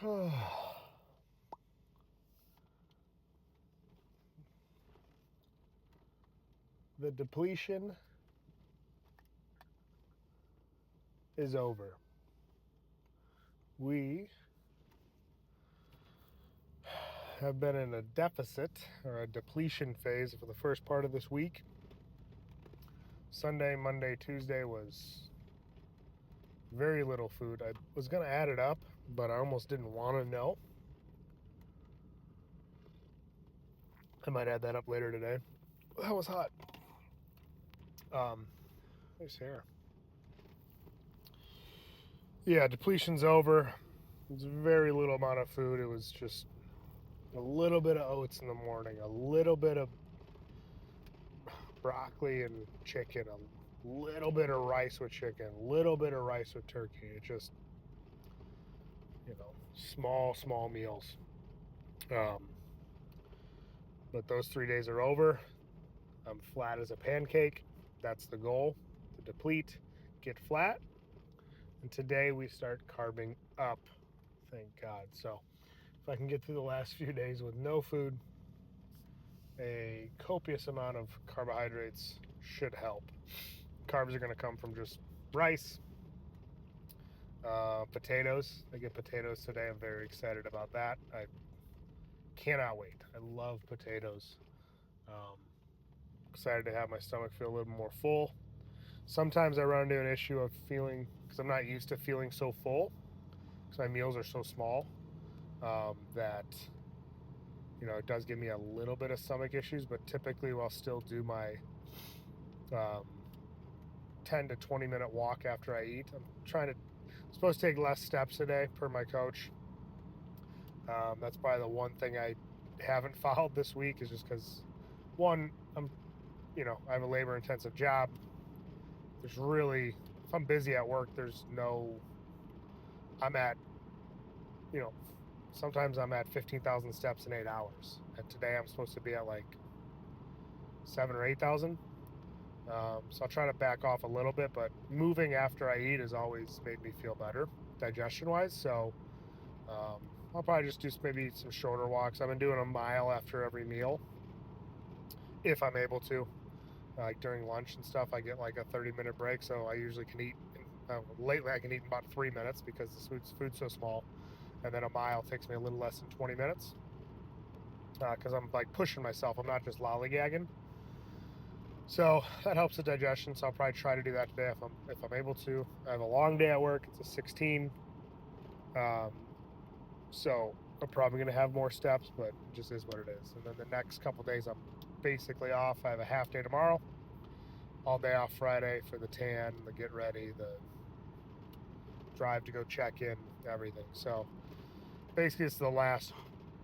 The depletion is over. We have been in a deficit or a depletion phase for the first part of this week. Sunday, Monday, Tuesday was very little food. I was going to add it up, but I almost didn't want to know. I might add that up later today. That was hot. Nice hair. Yeah, depletion's over. It's a very little amount of food. It was just a little bit of oats in the morning, a little bit of broccoli and chicken, a little bit of rice with chicken, a little bit of rice with turkey. It just, small meals. But those 3 days are over. I'm flat as a pancake. That's the goal, to deplete, get flat. And today we start carbing up, thank God. So if I can get through the last few days with no food, a copious amount of carbohydrates should help. Carbs are going to come from just rice, potatoes. I get potatoes today. I'm very excited about that. I cannot wait. I love potatoes. Excited to have my stomach feel a little more full. Sometimes I run into an issue of feeling, because I'm not used to feeling so full, because my meals are so small, that it does give me a little bit of stomach issues. But typically I'll still do my 10 to 20 minute walk after I eat. I'm supposed to take less steps a day per my coach. That's probably the one thing I haven't followed this week, is just because, one, I have a labor intensive job. There's really, if I'm busy at work, sometimes I'm at 15,000 steps in 8 hours. And today I'm supposed to be at like 7 or 8,000. So I'll try to back off a little bit, but moving after I eat has always made me feel better digestion wise. So I'll probably just do maybe some shorter walks. I've been doing a mile after every meal, if I'm able to. Like during lunch and stuff, I get like a 30-minute break, so I usually can eat. Lately, I can eat in about 3 minutes because the food's so small, and then a mile takes me a little less than 20 minutes. Because I'm like pushing myself. I'm not just lollygagging. So that helps the digestion. So I'll probably try to do that today if I'm able to. I have a long day at work. It's a 16. So I'm probably going to have more steps, but it just is what it is. And then the next couple days, I'm basically off. I have a half day tomorrow, all day off Friday for the tan, the get ready, the drive to go check in, everything. So basically it's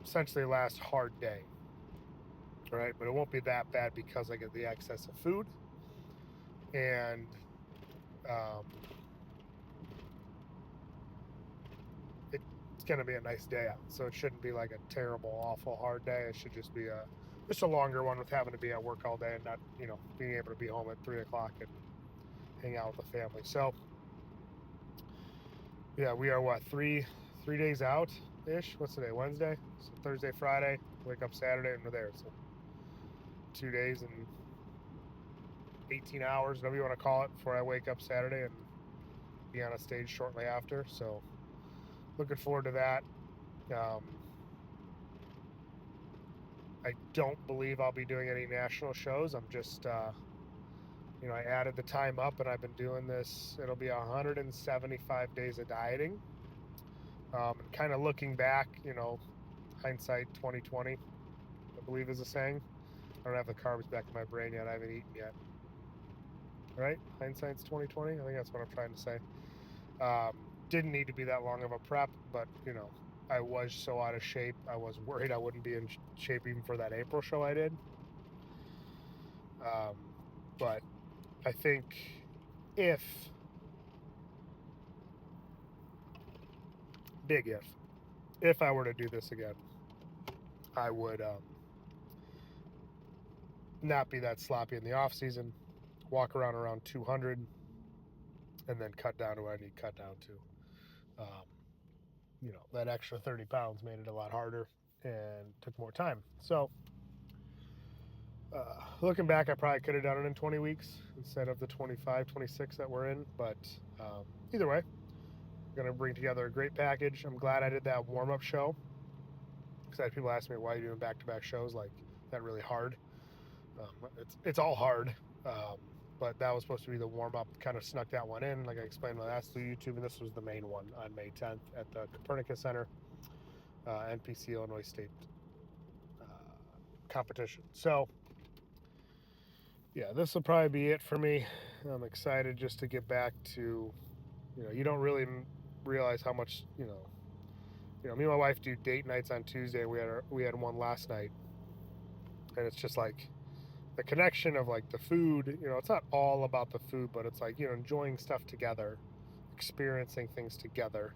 essentially the last hard day. All right, but it won't be that bad because I get the excess of food, and it's going to be a nice day out. So it shouldn't be like a terrible, awful, hard day. It should just be just a longer one with having to be at work all day and not, being able to be home at 3 o'clock and hang out with the family. So yeah, we are three days out ish. What's today? Wednesday? So Thursday, Friday, wake up Saturday and we're there. So 2 days and 18 hours, whatever you want to call it, before I wake up Saturday and be on a stage shortly after. So looking forward to that. I don't believe I'll be doing any national shows. I'm just, I added the time up, and I've been doing this. It'll be 175 days of dieting. And kind of looking back, hindsight 2020, I believe is a saying. I don't have the carbs back in my brain yet. I haven't eaten yet. Right? Hindsight's 2020. I think that's what I'm trying to say. Didn't need to be that long of a prep, but I was so out of shape. I was worried I wouldn't be in shape even for that April show I did. But I think if I were to do this again, I would not be that sloppy in the off season, walk around 200, and then cut down to what I need cut down to. that extra 30 pounds made it a lot harder and took more time. So looking back, I probably could have done it in 20 weeks instead of the 25, 26 that we're in. But either way, I'm going to bring together a great package. I'm glad I did that warm-up show, because I had people ask me, why are you doing back-to-back shows? Like, that really hard? It's all hard. But that was supposed to be the warm-up. Kind of snuck that one in, like I explained on last through YouTube, and this was the main one on May 10th at the Copernicus Center, NPC Illinois State competition. So yeah, this will probably be it for me. I'm excited just to get back to, you don't really realize how much, me and my wife do date nights on Tuesday. We had one last night, and it's just like the connection of like the food. It's not all about the food, but it's like enjoying stuff together, experiencing things together.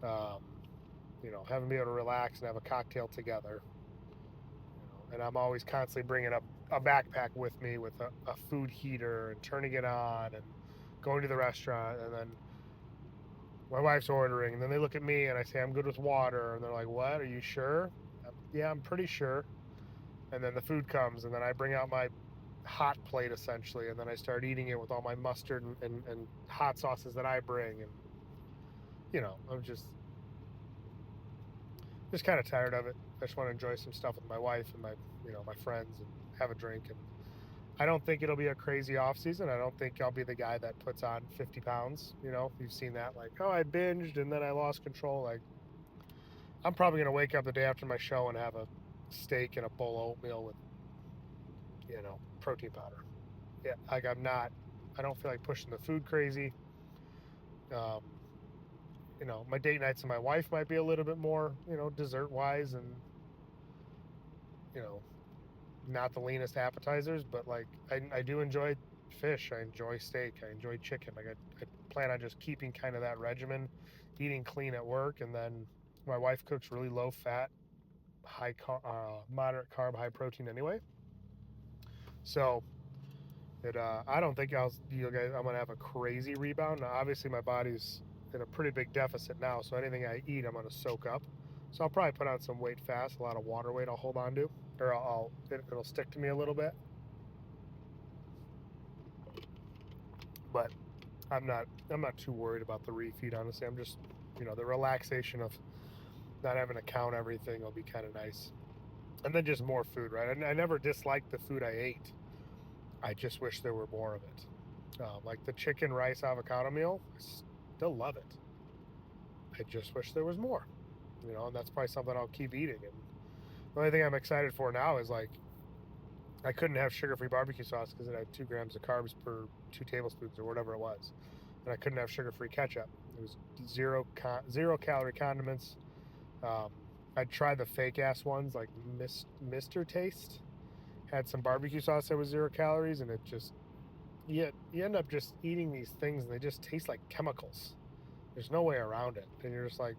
Having be able to relax and have a cocktail together. And I'm always constantly bringing up a backpack with me with a food heater and turning it on and going to the restaurant, and then my wife's ordering, and then they look at me and I say I'm good with water, and they're like, what, are you sure? Yeah, I'm pretty sure. And then the food comes, and then I bring out my hot plate essentially, and then I start eating it with all my mustard and hot sauces that I bring, and I'm just kind of tired of it. I just want to enjoy some stuff with my wife and my friends and have a drink. And I don't think it'll be a crazy off season. I don't think I'll be the guy that puts on 50 pounds. You've seen that, like, oh, I binged and then I lost control. Like, I'm probably going to wake up the day after my show and have a steak and a bowl of oatmeal with, protein powder. Yeah, like I don't feel like pushing the food crazy. My date nights with my wife might be a little bit more, dessert wise, and, not the leanest appetizers, but like I do enjoy fish. I enjoy steak. I enjoy chicken. Like I plan on just keeping kind of that regimen, eating clean at work. And then my wife cooks really low fat, moderate carb, high protein anyway. So I don't think I'm going to have a crazy rebound. Now, obviously my body's in a pretty big deficit now, so anything I eat, I'm going to soak up. So I'll probably put on some weight fast, a lot of water weight I'll hold on to, or it'll stick to me a little bit. But I'm not too worried about the refeed, honestly. I'm just, the relaxation of not having to count everything will be kind of nice. And then just more food, right? I never disliked the food I ate. I just wish there were more of it. Like the chicken rice avocado meal, I still love it. I just wish there was more. And that's probably something I'll keep eating. And the only thing I'm excited for now is, like, I couldn't have sugar-free barbecue sauce because it had 2 grams of carbs per 2 tablespoons or whatever it was. And I couldn't have sugar-free ketchup. It was zero calorie condiments. I tried the fake-ass ones, like Mr. Taste. Had some barbecue sauce that was 0 calories, and it just, you end up just eating these things, and they just taste like chemicals. There's no way around it. And you're just like,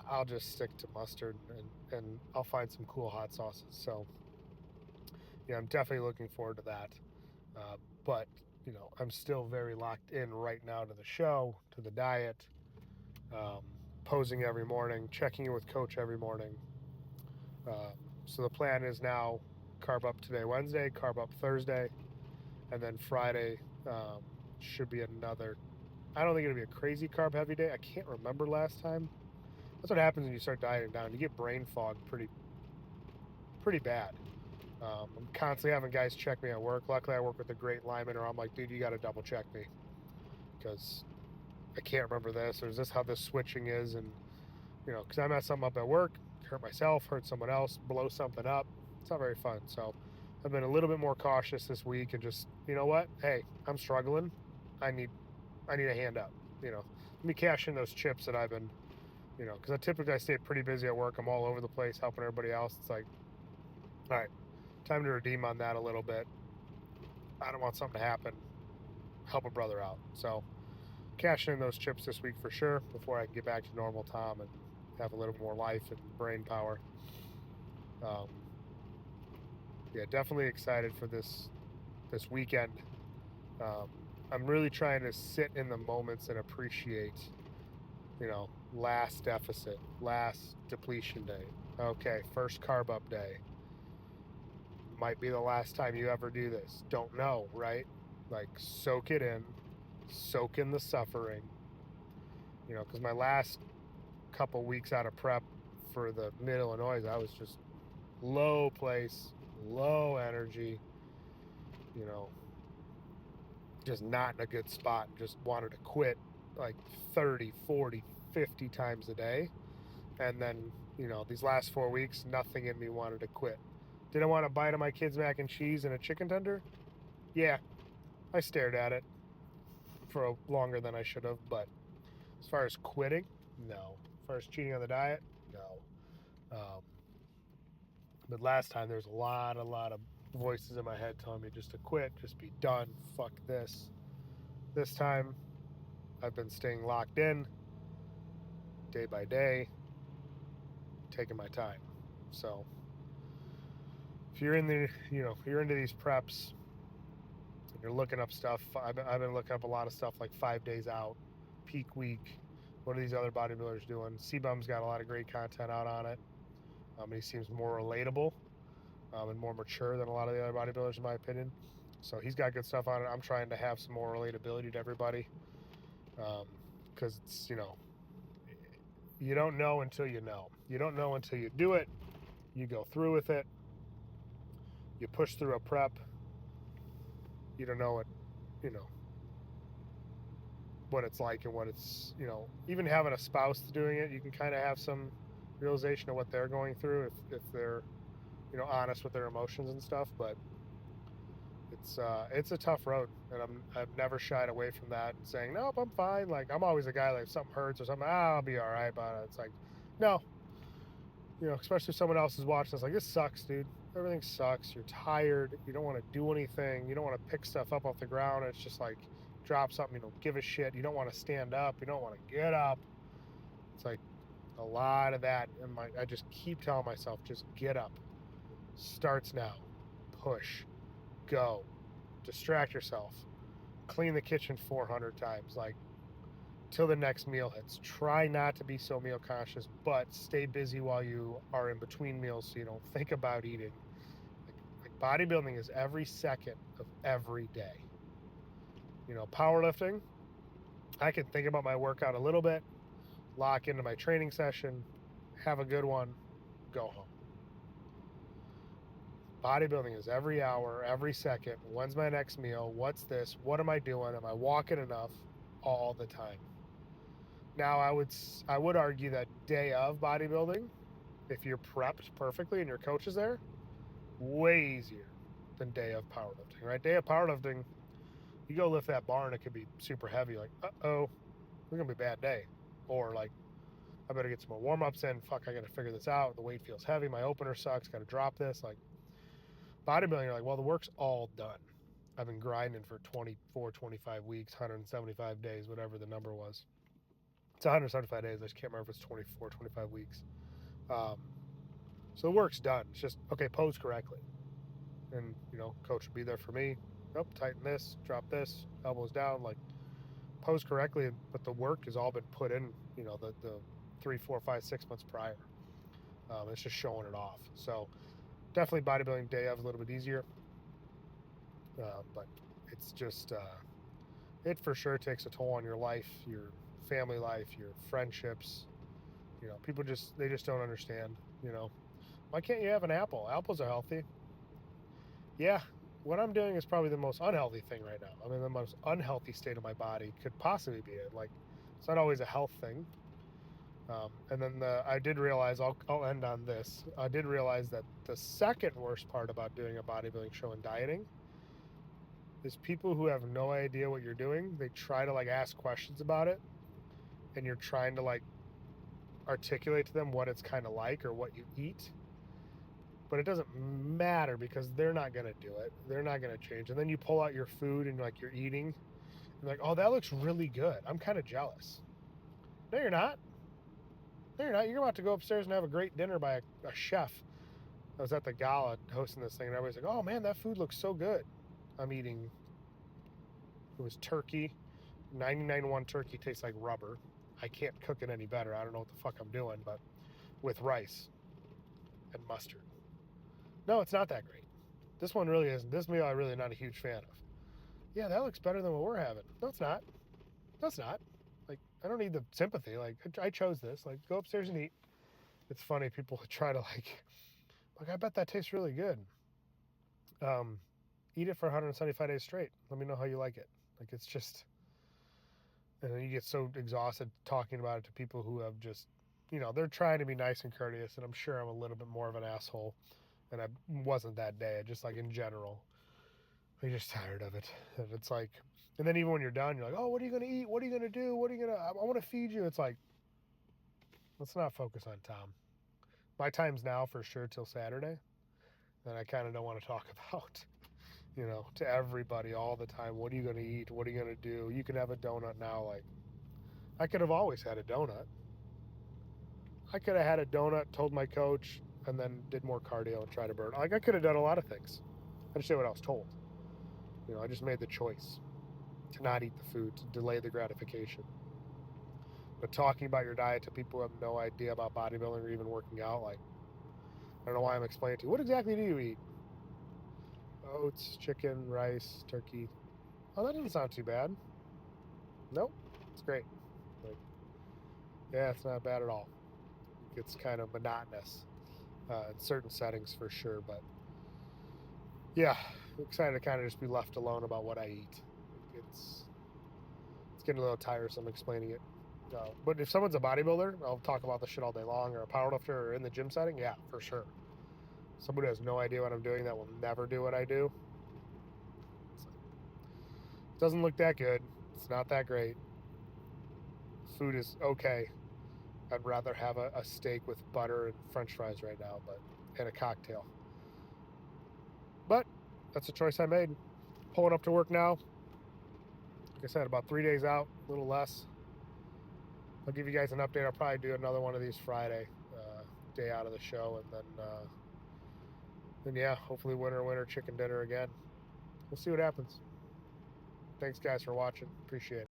I'll just stick to mustard, and I'll find some cool hot sauces. So yeah, I'm definitely looking forward to that. But I'm still very locked in right now to the show, to the diet, posing every morning, checking in with coach every morning. So the plan is now carb up today, Wednesday, carb up Thursday, and then Friday should be another. I don't think it'll be a crazy carb heavy day. I can't remember last time. That's what happens when you start dieting down. You get brain fog pretty bad. I'm constantly having guys check me at work. Luckily, I work with a great lineman, or I'm like, dude, you got to double check me because I can't remember this, or is this how this switching is? And because I mess something up at work, hurt myself, hurt someone else, blow something up. It's not very fun. So I've been a little bit more cautious this week, and just, what? Hey, I'm struggling. I need a hand up. Let me cash in those chips that I've been, because I stay pretty busy at work. I'm all over the place helping everybody else. It's like, all right, time to redeem on that a little bit. I don't want something to happen. Help a brother out. So cashing in those chips this week for sure before I can get back to normal Tom and have a little more life and brain power. Yeah, definitely excited for this weekend. I'm really trying to sit in the moments and appreciate You know, last deficit, last depletion day. Okay, first carb up day. Might be the last time you ever do this. Don't know, right? Like, soak it in, soak in the suffering. You know, because my last couple weeks out of prep for the Mid Illinois, I was just low place, low energy, you know, just not in a good spot. Just wanted to quit like 30, 40, 50 times a day. And then, you know, these last 4 weeks, nothing in me wanted to quit. Did I want to bite of my kids' mac and cheese and a chicken tender? Yeah, I stared at it for longer than I should have. But as far as quitting, no. As far as cheating on the diet, no. But last time there was a lot of voices in my head telling me just to quit, just be done, fuck this. This time, I've been staying locked in, day by day, taking my time. So, if you're in the, you know, you're into these preps, and you're looking up stuff. I've been looking up a lot of stuff like 5 days out, peak week. What are these other bodybuilders doing? C-Bum's got a lot of great content out on it. He seems more relatable and more mature than a lot of the other bodybuilders, in my opinion. So he's got good stuff on it. I'm trying to have some more relatability to everybody because it's, you know, you don't know until you know. You don't know until you do it. You go through with it. You push through a prep. You don't know what, you know, what it's like and what it's, you know, even having a spouse doing it, you can kind of have some realization of what they're going through if they're, you know, honest with their emotions and stuff. But it's a tough road, and I've never shied away from that and saying nope, I'm fine. Like, I'm always a guy, like, if something hurts or something, I'll be all right about it. It's like, no, you know, especially if someone else is watching, it's like, this sucks, dude. Everything sucks. You're tired. You don't want to do anything. You don't want to pick stuff up off the ground. It's just like, drop something. You don't give a shit. You don't want to stand up. You don't want to get up. It's like a lot of that. And I just keep telling myself, just get up. Starts now. Push. Go. Distract yourself. Clean the kitchen 400 times. Like, till the next meal hits. Try not to be so meal conscious, but stay busy while you are in between meals so you don't think about eating. Like bodybuilding is every second of every day. You know, powerlifting, I can think about my workout a little bit, lock into my training session, have a good one, go home. Bodybuilding is every hour, every second. When's my next meal? What's this? What am I doing? Am I walking enough? All the time. Now, I would argue that day of bodybuilding, if you're prepped perfectly and your coach is there, way easier than day of powerlifting, right? Day of powerlifting, you go lift that bar and it could be super heavy. Like, uh-oh, it's going to be a bad day. Or like, I better get some more warm-ups in. Fuck, I got to figure this out. The weight feels heavy. My opener sucks. Got to drop this. Like, bodybuilding, you're like, well, the work's all done. I've been grinding for 24, 25 weeks, 175 days, whatever the number was. It's 175 days. I just can't remember if it's 24, 25 weeks. So the work's done. It's just, okay, pose correctly. And, you know, coach will be there for me. Nope, tighten this, drop this, elbows down, like, pose correctly. But the work has all been put in, you know, the 3, 4, 5, 6 months prior. It's just showing it off. So definitely bodybuilding day of is a little bit easier. But it's just, it for sure takes a toll on your life, your family life, your friendships. You know, people they just don't understand, you know. Why can't you have an apple? Apples are healthy. Yeah, what I'm doing is probably the most unhealthy thing right now. I mean, the most unhealthy state of my body could possibly be it. Like, it's not always a health thing. And then I did realize, I'll end on this. I did realize that the second worst part about doing a bodybuilding show and dieting is people who have no idea what you're doing. They try to, like, ask questions about it, and you're trying to, like, articulate to them what it's kind of like or what you eat. But it doesn't matter because they're not going to do it. They're not going to change. And then you pull out your food and, like, you're eating. And like, oh, that looks really good. I'm kind of jealous. No, you're not. No, you're not. You're about to go upstairs and have a great dinner by a chef. I was at the gala hosting this thing, and everybody's like, oh, man, that food looks so good. I'm eating, it was turkey. 99.1 turkey tastes like rubber. I can't cook it any better. I don't know what the fuck I'm doing, but with rice and mustard. No, it's not that great. This one really isn't. This meal I'm really not a huge fan of. Yeah, that looks better than what we're having. No, it's not. No, it's not. Like, I don't need the sympathy. Like, I chose this. Like, go upstairs and eat. It's funny, people try to like, I bet that tastes really good. Eat it for 175 days straight. Let me know how you like it. Like, it's just, and then you get so exhausted talking about it to people who have just, they're trying to be nice and courteous, and I'm sure I'm a little bit more of an asshole, and I wasn't that day. Just like in general, I'm just tired of it. And it's like, and then even when you're done, you're like, oh, what are you gonna eat? What are you gonna do? What are you gonna? I want to feed you. It's like, let's not focus on Tom. My time's now for sure till Saturday, and I kind of don't want to talk about, to everybody all the time. What are you gonna eat? What are you gonna do? You can have a donut now. Like, I could have always had a donut. I could have had a donut, told my coach, and then did more cardio and tried to burn. Like, I could have done a lot of things. I just did what I was told. I just made the choice to not eat the food, to delay the gratification. But talking about your diet to people who have no idea about bodybuilding or even working out, like, I don't know why I'm explaining to you. What exactly do you eat? Oats, chicken, rice, turkey. Oh, that doesn't sound too bad. Nope, it's great. Like, yeah, it's not bad at all. It's kind of monotonous in certain settings for sure, but yeah, I'm excited to kind of just be left alone about what I eat. It's getting a little tiresome explaining it. But if someone's a bodybuilder, I'll talk about the shit all day long, or a powerlifter, or in the gym setting, yeah, for sure. Somebody who has no idea what I'm doing that will never do what I do. It doesn't look that good. It's not that great. Food is okay. I'd rather have a steak with butter and french fries right now, and a cocktail. But that's a choice I made. Pulling up to work now. Like I said, about 3 days out, a little less. I'll give you guys an update. I'll probably do another one of these Friday, day out of the show, and then yeah, hopefully winter chicken dinner again. We'll see what happens. Thanks guys for watching. Appreciate it.